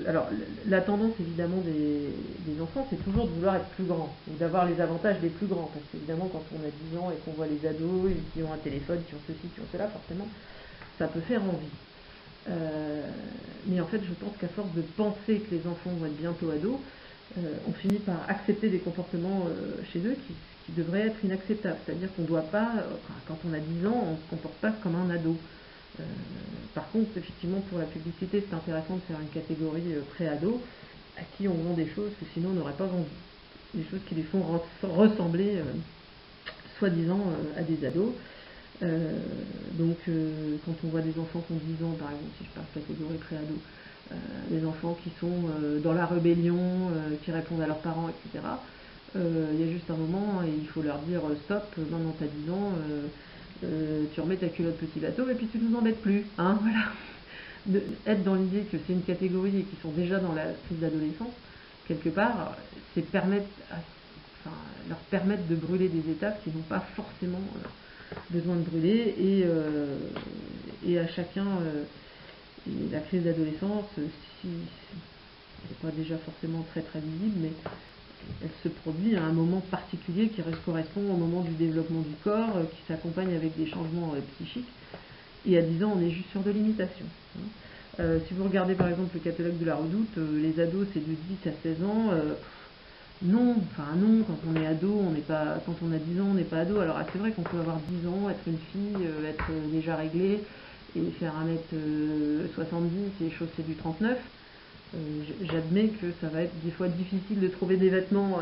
Speaker 1: Alors, la tendance évidemment des enfants, c'est toujours de vouloir être plus grand, et d'avoir les avantages des plus grands, parce qu'évidemment quand on a 10 ans et qu'on voit les ados qui ont un téléphone, qui ont ceci, qui ont cela, forcément, ça peut faire envie. Mais en fait, je pense qu'à force de penser que les enfants vont être bientôt ados, on finit par accepter des comportements chez eux qui devraient être inacceptables. C'est-à-dire qu'on ne doit pas, quand on a 10 ans, on ne se comporte pas comme un ado. Par contre, effectivement, pour la publicité, c'est intéressant de faire une catégorie pré-ado à qui on vend des choses que sinon on n'aurait pas vendues. Des choses qui les font ressembler, soi-disant, à des ados. Donc, quand on voit des enfants qui ont 10 ans, par exemple, si je parle de catégorie pré-ado, des enfants qui sont dans la rébellion, qui répondent à leurs parents, etc., il y a juste un moment et il faut leur dire stop, maintenant t'as 10 ans, tu remets ta culotte petit bateau et puis tu nous embêtes plus. Voilà. Être dans l'idée que c'est une catégorie et qu'ils sont déjà dans la crise d'adolescence, quelque part, c'est leur permettre de brûler des étapes qui n'ont pas forcément besoin de brûler, et à chacun, et la crise d'adolescence, si elle n'est pas déjà forcément très très visible, mais elle se produit à un moment particulier qui correspond au moment du développement du corps, qui s'accompagne avec des changements psychiques. Et à 10 ans, on est juste sur de l'imitation. Si vous regardez par exemple le catalogue de la Redoute, les ados c'est de 10 à 16 ans. Non, quand on est ado, on n'est pas, quand on a 10 ans, on n'est pas ado. Alors c'est vrai qu'on peut avoir 10 ans, être une fille, être déjà réglée, et faire 1m70 et chausser du 39. J'admets que ça va être des fois difficile de trouver des vêtements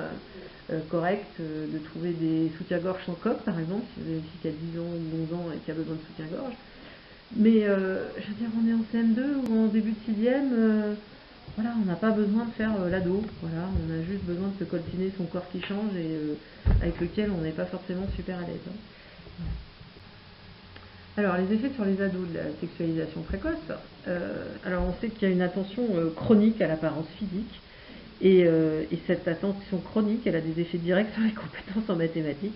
Speaker 1: corrects, de trouver des soutiens-gorge sans coque par exemple, si vous avez une fille qui a 10 ans ou 11 ans et qui a besoin de soutien-gorge. Mais je veux dire, on est en CM2 ou en début de 6e, voilà, on n'a pas besoin de faire l'ado, voilà, on a juste besoin de se coltiner son corps qui change et avec lequel on n'est pas forcément super à l'aise. Voilà. Alors, les effets sur les ados de la sexualisation précoce, alors on sait qu'il y a une attention chronique à l'apparence physique, et cette attention chronique, elle a des effets directs sur les compétences en mathématiques.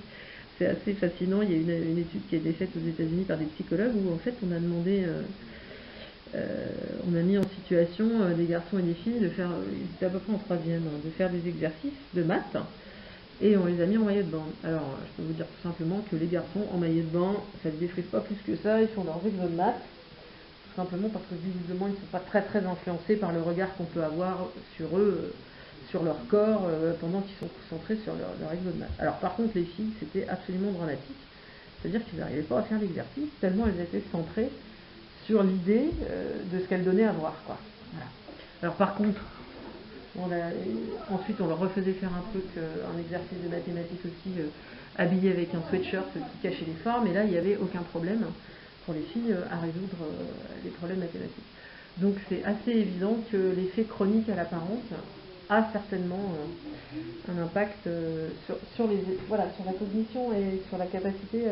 Speaker 1: C'est assez fascinant. Il y a une étude qui a été faite aux États-Unis par des psychologues où en fait on a demandé, on a mis en situation des garçons et des filles de faire, ils étaient à peu près en 3e, de faire des exercices de maths, et on les a mis en maillot de bain. Alors je peux vous dire tout simplement que les garçons en maillot de bain, ça ne les défrise pas plus que ça, ils font leurs exos de maths, tout simplement parce que visiblement ils ne sont pas très très influencés par le regard qu'on peut avoir sur eux, sur leur corps, pendant qu'ils sont concentrés sur leur exo de maths. Alors par contre les filles, c'était absolument dramatique, c'est-à-dire qu'ils n'arrivaient pas à faire l'exercice tellement elles étaient centrées sur l'idée de ce qu'elles donnaient à voir, quoi. Voilà. Alors par contre, ensuite on leur refaisait faire un exercice de mathématiques aussi, habillé avec un sweatshirt qui cachait les formes, et là il n'y avait aucun problème pour les filles à résoudre les problèmes mathématiques. Donc c'est assez évident que l'effet chronique à l'apparence a certainement un impact sur la cognition et sur la capacité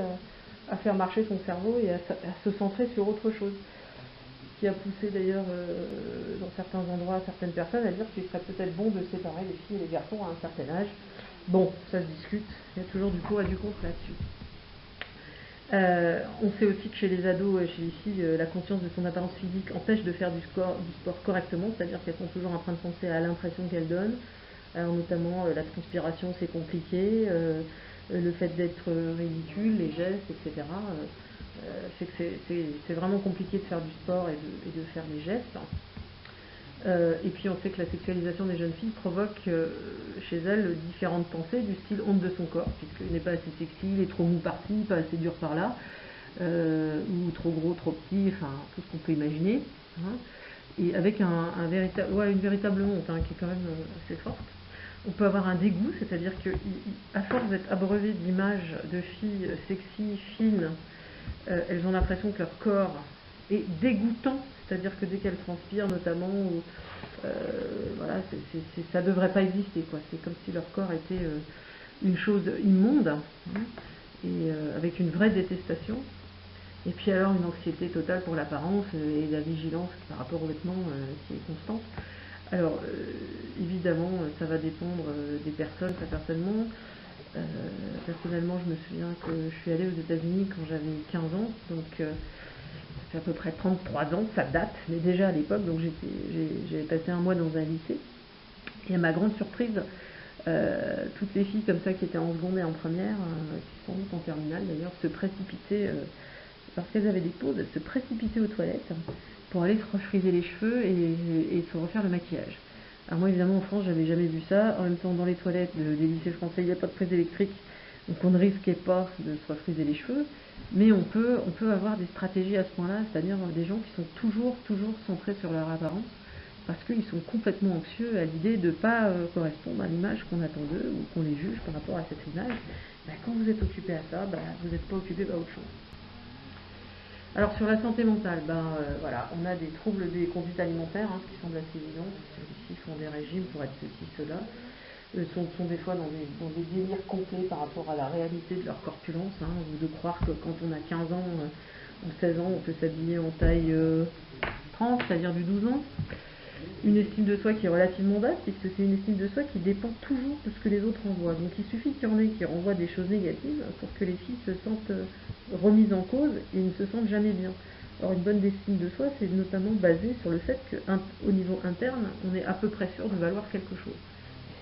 Speaker 1: à faire marcher son cerveau et à se centrer sur autre chose. Ce qui a poussé d'ailleurs dans certains endroits certaines personnes à dire qu'il serait peut-être bon de séparer les filles et les garçons à un certain âge. Bon, ça se discute, il y a toujours du pour et du contre là-dessus. On sait aussi que chez les ados et chez les filles, la conscience de son apparence physique empêche de faire du sport correctement, c'est-à-dire qu'elles sont toujours en train de penser à l'impression qu'elles donnent. Alors notamment la transpiration c'est compliqué, le fait d'être ridicule, les gestes, etc. Fait que c'est vraiment compliqué de faire du sport et de faire les gestes. Et puis on sait que la sexualisation des jeunes filles provoque chez elles différentes pensées du style honte de son corps, puisqu'il n'est pas assez sexy, il est trop mou par-ci, pas assez dur par-là, ou trop gros, trop petit, enfin tout ce qu'on peut imaginer, hein. Et avec une véritable honte qui est quand même assez forte. On peut avoir un dégoût, c'est-à-dire qu'à force d'être abreuvées d'images de filles sexy, fines, elles ont l'impression que leur corps est dégoûtant, c'est-à-dire que dès qu'elles transpirent notamment, voilà, ça ne devrait pas exister, quoi. C'est comme si leur corps était une chose immonde, hein, et avec une vraie détestation. Et puis alors une anxiété totale pour l'apparence et la vigilance par rapport aux vêtements qui est constante. Alors évidemment ça va dépendre des personnes, très certainement. Personnellement je me souviens que je suis allée aux États-Unis quand j'avais 15 ans, donc ça fait à peu près 33 ans, ça date, mais déjà à l'époque, donc j'ai passé un mois dans un lycée, et à ma grande surprise, toutes les filles comme ça qui étaient en seconde et en première, qui sont en terminale d'ailleurs, se précipitaient, parce qu'elles avaient des pauses, elles se précipitaient aux toilettes pour aller se refriser les cheveux et se refaire le maquillage. Alors moi évidemment en France j'avais jamais vu ça, en même temps dans les toilettes des lycées français il n'y a pas de prise électrique, donc on ne risquait pas de se refriser les cheveux, mais on peut avoir des stratégies à ce point-là, c'est-à-dire des gens qui sont toujours centrés sur leur apparence, parce qu'ils sont complètement anxieux à l'idée de ne pas correspondre à l'image qu'on attend d'eux, ou qu'on les juge par rapport à cette image. Quand vous êtes occupé à ça, vous n'êtes pas occupé à autre chose. Alors sur la santé mentale, voilà, on a des troubles des conduites alimentaires, ce qui semble assez évident, ceux-ci font des régimes pour être ceci, cela, sont des fois dans des délires complets par rapport à la réalité de leur corpulence, ou de croire que quand on a 15 ans ou 16 ans, on peut s'habiller en taille 30, c'est-à-dire du 12 ans. Une estime de soi qui est relativement basse, puisque c'est une estime de soi qui dépend toujours de ce que les autres renvoient. Donc il suffit qu'il y en ait qui renvoient des choses négatives pour que les filles se sentent remises en cause et ne se sentent jamais bien. Alors une bonne estime de soi, c'est notamment basé sur le fait qu'au niveau interne, on est à peu près sûr de valoir quelque chose.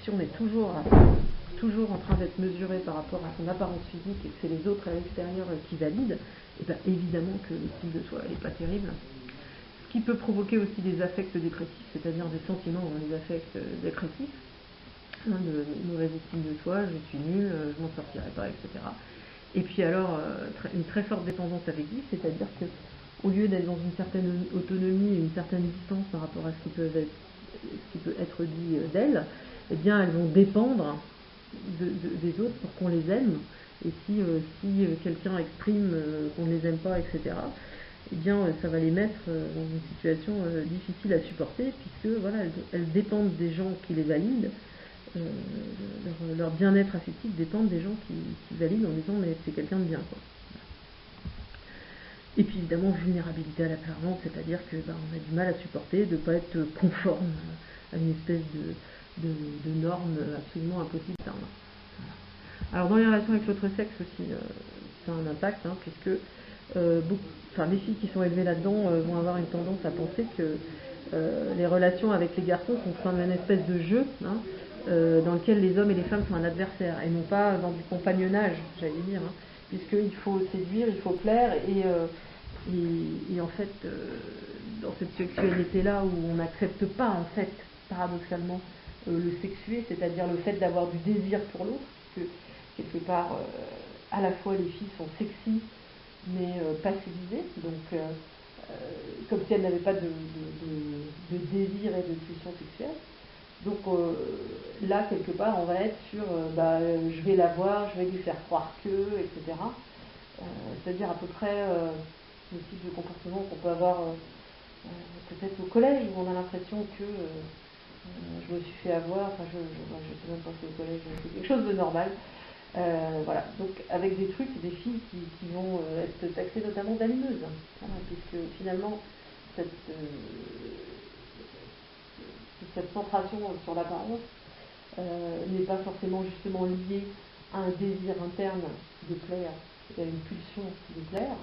Speaker 1: Si on est toujours en train d'être mesuré par rapport à son apparence physique et que c'est les autres à l'extérieur qui valident, et bien évidemment que l'estime de soi, elle n'est pas terrible. Ce qui peut provoquer aussi des affects dépressifs, c'est-à-dire des sentiments dans les affects dépressifs, de mauvaise estime de soi, je suis nulle, je m'en sortirai pas, etc. Et puis alors, une très forte dépendance affective, c'est-à-dire que au lieu d'être dans une certaine autonomie et une certaine distance par rapport à ce qui peut être dit d'elles, eh bien elles vont dépendre des autres pour qu'on les aime. Et si quelqu'un exprime qu'on ne les aime pas, etc., eh bien ça va les mettre dans une situation difficile à supporter, puisque voilà, elles dépendent des gens qui les valident. Leur bien-être affectif dépend des gens qui valident en disant mais c'est quelqu'un de bien, quoi. Et puis évidemment vulnérabilité à l'apparence, c'est-à-dire que on a du mal à supporter de ne pas être conforme à une espèce de norme absolument impossible. Alors dans les relations avec l'autre sexe aussi, ça a un impact, puisque les filles qui sont élevées là-dedans vont avoir une tendance à penser que les relations avec les garçons sont comme une espèce de jeu, dans lequel les hommes et les femmes sont un adversaire, et non pas dans du compagnonnage, j'allais dire, puisqu'il faut séduire, il faut plaire, et en fait, dans cette sexualité-là où on n'accepte pas, en fait, paradoxalement, le sexué, c'est-à-dire le fait d'avoir du désir pour l'autre, puisque quelque part, à la fois les filles sont sexy, mais pas civilisées, donc comme si elles n'avaient pas de désir et de pulsion sexuelle. Donc là, quelque part, on va être sur je vais la voir, je vais lui faire croire que, etc. C'est-à-dire à peu près le type de comportement qu'on peut avoir peut-être au collège, où on a l'impression que je me suis fait avoir, je sais même pas si au collège, c'est quelque chose de normal. Voilà, donc avec des trucs, des filles qui vont être taxées notamment d'allumeuses, puisque finalement cette centration sur l'apparence n'est pas forcément justement liée à un désir interne de plaire et à une pulsion de plaire.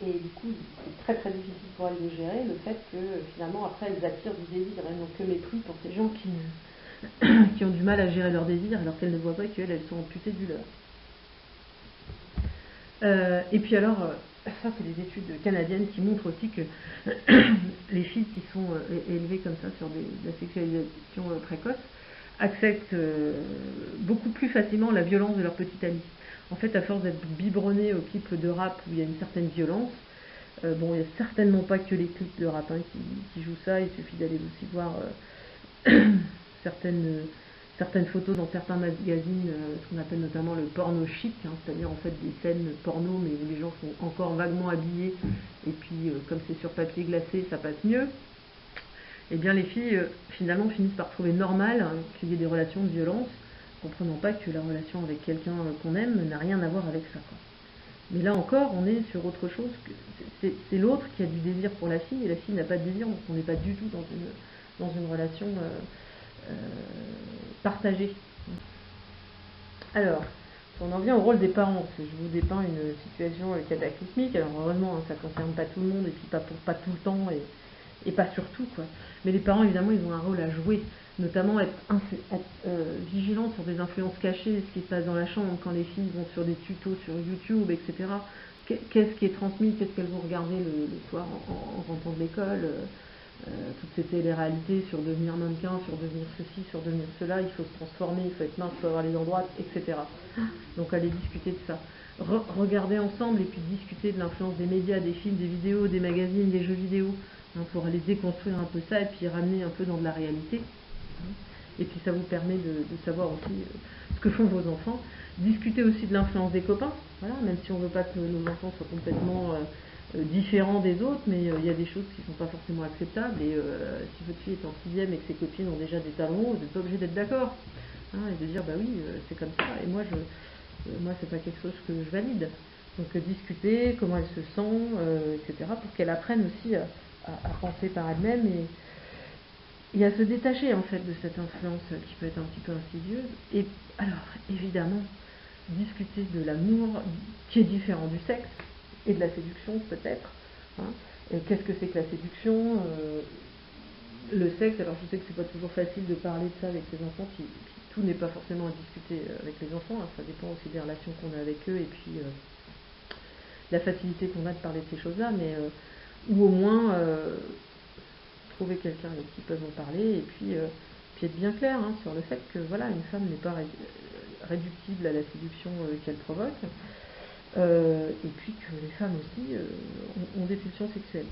Speaker 1: Et du coup, c'est très très difficile pour elles de gérer le fait que finalement après elles attirent du désir. Elles n'ont que mépris pour ces gens qui ont du mal à gérer leur désir alors qu'elles ne voient pas qu'elles sont amputées du leur. Et puis alors, ça c'est des études canadiennes qui montrent aussi que les filles qui sont élevées comme ça sur de la sexualisation précoce acceptent beaucoup plus facilement la violence de leur petite amie. En fait, à force d'être biberonnées aux clips de rap où il y a une certaine violence, il n'y a certainement pas que les clips de rap qui jouent ça, il suffit d'aller aussi voir certaines photos dans certains magazines, ce qu'on appelle notamment le porno chic, c'est-à-dire en fait des scènes porno mais où les gens sont encore vaguement habillés et puis comme c'est sur papier glacé ça passe mieux. Et bien les filles finalement finissent par trouver normal qu'il y ait des relations de violence, comprenant pas que la relation avec quelqu'un qu'on aime n'a rien à voir avec ça, quoi. Mais là encore, on est sur autre chose. C'est l'autre qui a du désir pour la fille, et la fille n'a pas de désir, donc on n'est pas du tout dans une relation partagée. Alors, on en vient au rôle des parents. Je vous dépeins une situation cataclysmique. Alors heureusement, ça ne concerne pas tout le monde, et puis pas tout le temps, et pas surtout, quoi. Mais les parents, évidemment, ils ont un rôle à jouer, notamment être vigilants sur des influences cachées, ce qui se passe dans la chambre quand les filles vont sur des tutos sur YouTube, etc. Qu'est-ce qui est transmis, qu'est-ce qu'elles vont regarder le soir en rentrant de l'école, toutes ces téléréalités sur devenir mannequin, sur devenir ceci, sur devenir cela, il faut se transformer, il faut être mince, il faut avoir les dents droites, etc. Donc allez discuter de ça. Regarder ensemble et puis discuter de l'influence des médias, des films, des vidéos, des magazines, des jeux vidéo, pour aller déconstruire un peu ça et puis ramener un peu dans de la réalité. Et puis ça vous permet de savoir aussi ce que font vos enfants. Discuter aussi de l'influence des copains, voilà, même si on ne veut pas que nos enfants soient complètement différents des autres, mais il y a des choses qui ne sont pas forcément acceptables, et si votre fille est en 6e et que ses copines ont déjà des talons, vous n'êtes pas obligé d'être d'accord, et de dire bah oui, c'est comme ça, et moi c'est pas quelque chose que je valide. Donc discuter, comment elle se sent, etc., pour qu'elle apprenne aussi à penser par elle-même il y a se détacher en fait de cette influence qui peut être un petit peu insidieuse. Et alors, évidemment, discuter de l'amour qui est différent du sexe et de la séduction peut-être. Hein. Qu'est-ce que c'est que la séduction, le sexe? Alors je sais que c'est pas toujours facile de parler de ça avec les enfants, puis tout n'est pas forcément à discuter avec les enfants, hein. Ça dépend aussi des relations qu'on a avec eux et puis la facilité qu'on a de parler de ces choses-là, mais ou au moins trouver quelqu'un avec qui ils peuvent en parler et puis être bien clair hein, sur le fait que voilà, une femme n'est pas réductible à la séduction qu'elle provoque, et puis que les femmes aussi ont des pulsions sexuelles.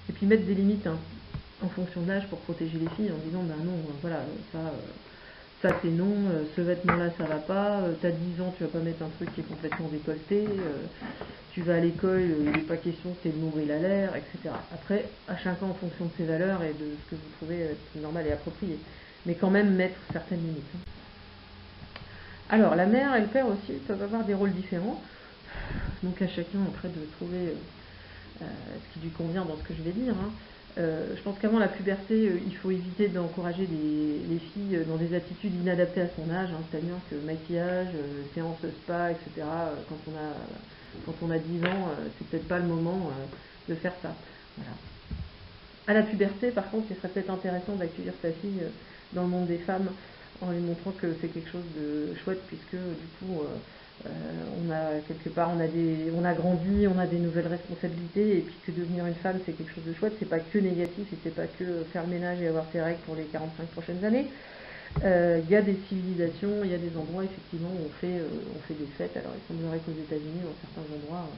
Speaker 1: Et puis mettre des limites hein, en fonction de l'âge pour protéger les filles en disant ben non, voilà, ça c'est non, ce vêtement-là ça va pas, t'as 10 ans, tu vas pas mettre un truc qui est complètement décolleté, tu vas à l'école, il n'est pas question c'est le nombril à l'air, etc. Après, à chacun en fonction de ses valeurs et de ce que vous trouvez être normal et approprié. Mais quand même mettre certaines limites. Alors, la mère et le père aussi peuvent avoir des rôles différents. Donc à chacun après de trouver ce qui lui convient dans ce que je vais dire. Hein. Je pense qu'avant la puberté, il faut éviter d'encourager les filles dans des attitudes inadaptées à son âge, hein, c'est-à-dire que maquillage, séance spa, etc. Quand on a 10 ans, c'est peut-être pas le moment de faire ça. Voilà. À la puberté, par contre, il serait peut-être intéressant d'accueillir sa fille dans le monde des femmes en lui montrant que c'est quelque chose de chouette, puisque du coup, on a quelque part, on a grandi, on a des nouvelles responsabilités, et puis que devenir une femme, c'est quelque chose de chouette, c'est pas que négatif, et c'est pas que faire le ménage et avoir ses règles pour les 45 prochaines années. Il y a des civilisations, il y a des endroits effectivement où on fait des fêtes. Alors il semblerait qu'aux États-Unis, dans certains endroits,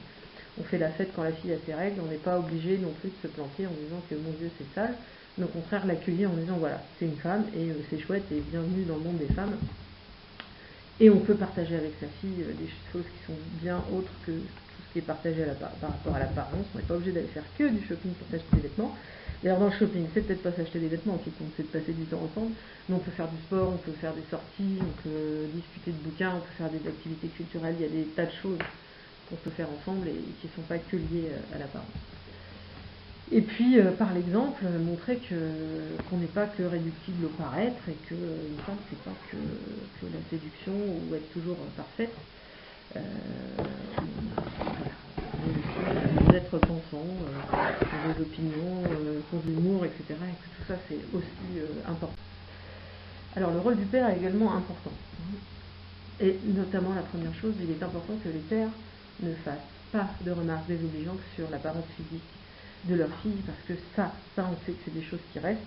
Speaker 1: on fait la fête quand la fille a ses règles. On n'est pas obligé non plus de se planter en disant que mon Dieu c'est sale, mais au contraire l'accueillir en disant voilà, c'est une femme et c'est chouette et bienvenue dans le monde des femmes. Et on peut partager avec sa fille des choses qui sont bien autres que tout ce qui est partagé par rapport à l'apparence. On n'est pas obligé d'aller faire que du shopping pour s'acheter des vêtements. D'ailleurs, dans le shopping, c'est peut-être pas s'acheter des vêtements qui compte, c'est de passer du temps ensemble. Mais on peut faire du sport, on peut faire des sorties, on peut discuter de bouquins, on peut faire des activités culturelles. Il y a des tas de choses qu'on peut faire ensemble et qui ne sont pas que liées à l'apparence. Et puis, par l'exemple, montrer qu'on n'est pas que réductible au paraître et qu'une femme, c'est pas que la séduction ou être toujours parfaite. Des êtres pensants, des opinions, sans humour, etc. Et que tout ça, c'est aussi important. Alors, le rôle du père est également important. Et notamment, la première chose, il est important que les pères ne fassent pas de remarques désobligeantes sur l'apparence physique de leur fille, parce que ça on sait que c'est des choses qui restent,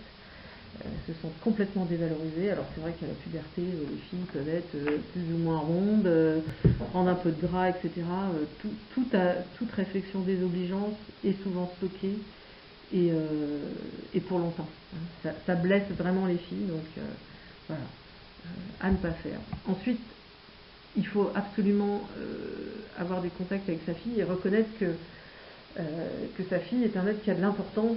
Speaker 1: se sentent complètement dévalorisées. Alors c'est vrai qu'à la puberté, les filles peuvent être plus ou moins rondes, prendre un peu de gras, etc. Toute réflexion désobligeante est souvent stockée et pour longtemps. Hein. Ça blesse vraiment les filles, donc voilà, à ne pas faire. Ensuite, il faut absolument avoir des contacts avec sa fille et reconnaître que sa fille est un être qui a de l'importance,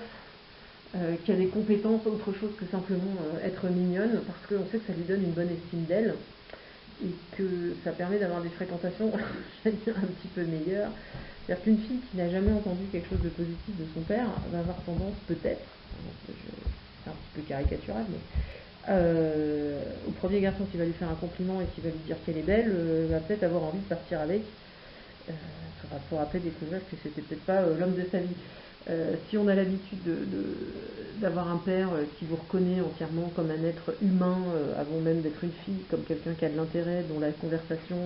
Speaker 1: qui a des compétences autre chose que simplement être mignonne, parce qu'on sait que ça lui donne une bonne estime d'elle et que ça permet d'avoir des fréquentations un petit peu meilleures. C'est-à-dire qu'une fille qui n'a jamais entendu quelque chose de positif de son père va avoir tendance, peut-être, c'est un petit peu caricatural, mais au premier garçon qui va lui faire un compliment et qui va lui dire qu'elle est belle, va peut-être avoir envie de partir avec, pour après découvrir que c'était peut-être pas l'homme de sa vie. Si on a l'habitude d'avoir un père qui vous reconnaît entièrement comme un être humain, avant même d'être une fille, comme quelqu'un qui a de l'intérêt, dont la conversation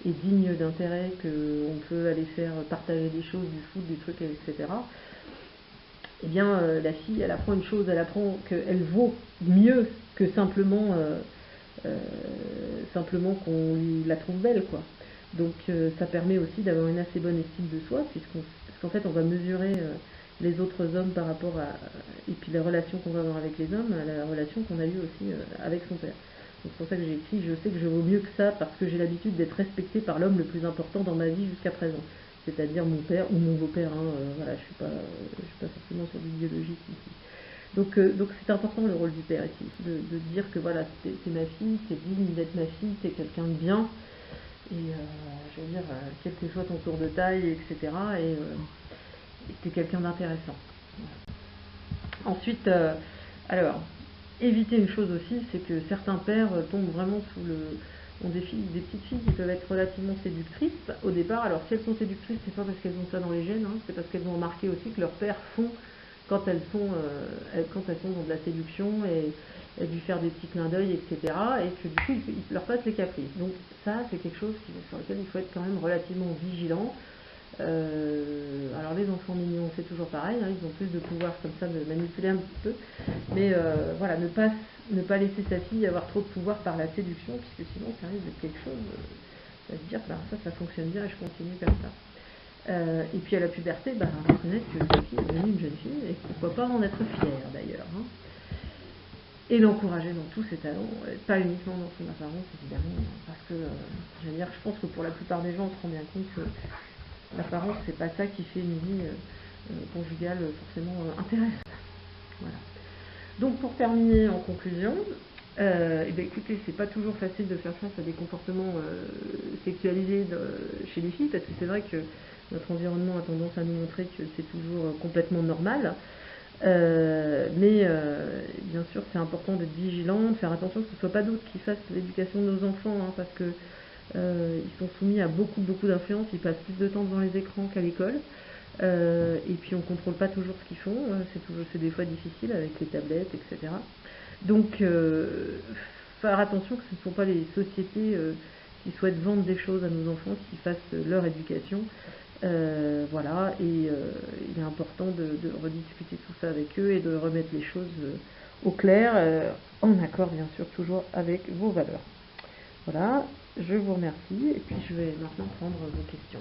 Speaker 1: est digne d'intérêt, qu'on peut aller faire partager des choses, du foot, du truc, etc., eh bien la fille, elle apprend une chose, elle apprend qu'elle vaut mieux que simplement qu'on la trouve belle, quoi. Donc ça permet aussi d'avoir une assez bonne estime de soi, parce qu'en fait on va mesurer les autres hommes par rapport à, et puis la relation qu'on va avoir avec les hommes, à la relation qu'on a eue aussi avec son père. Donc c'est pour ça que j'ai écrit, je sais que je vaux mieux que ça, parce que j'ai l'habitude d'être respectée par l'homme le plus important dans ma vie jusqu'à présent, c'est-à-dire mon père ou mon beau-père, hein, voilà, je suis pas forcément sur du biologique ici. Donc c'est important le rôle du père ici, de dire que voilà, c'est ma fille, c'est digne d'être ma fille, c'est quelqu'un de bien, et je veux dire, quel que soit ton tour de taille, etc., et t'es quelqu'un d'intéressant. Ensuite, Alors, éviter une chose aussi, c'est que certains pères tombent vraiment sous le... ont des petites filles qui peuvent être relativement séductrices au départ. Alors si elles sont séductrices, c'est pas parce qu'elles ont ça dans les gènes, hein, c'est parce qu'elles ont remarqué aussi que leurs pères font quand elles sont dans de la séduction et dû faire des petits clins d'œil, etc. Et que du coup, ils leur passent les caprices. Donc ça, c'est quelque chose sur lequel il faut être quand même relativement vigilant. Alors les enfants mignons, c'est toujours pareil, hein, ils ont plus de pouvoir comme ça de manipuler un petit peu. Mais voilà, ne pas laisser sa fille avoir trop de pouvoir par la séduction, puisque sinon ça risque d'être quelque chose, ça va se dire, bah, ça fonctionne bien et je continue comme ça. Et puis à la puberté, reconnaître que sa fille est devenue une jeune fille, et pourquoi pas en être fière d'ailleurs. Hein. Et l'encourager dans tous ses talents, pas uniquement dans son apparence évidemment, parce que, je pense que pour la plupart des gens, on se rend bien compte que l'apparence, c'est pas ça qui fait une vie conjugale forcément intéressante. Voilà. Donc pour terminer en conclusion, écoutez, c'est pas toujours facile de faire face à des comportements sexualisés chez les filles, parce que c'est vrai que notre environnement a tendance à nous montrer que c'est toujours complètement normal. Mais bien sûr, c'est important d'être vigilant, de faire attention que ce ne soit pas d'autres qui fassent l'éducation de nos enfants, hein, parce que ils sont soumis à beaucoup d'influences, ils passent plus de temps devant les écrans qu'à l'école. Et puis on ne contrôle pas toujours ce qu'ils font, c'est des fois difficile avec les tablettes, etc. Donc faire attention que ce ne sont pas les sociétés qui souhaitent vendre des choses à nos enfants qui fassent leur éducation. Voilà, et il est important de rediscuter tout ça avec eux et de remettre les choses au clair, en accord bien sûr toujours avec vos valeurs. Voilà, je vous remercie et puis je vais maintenant prendre vos questions.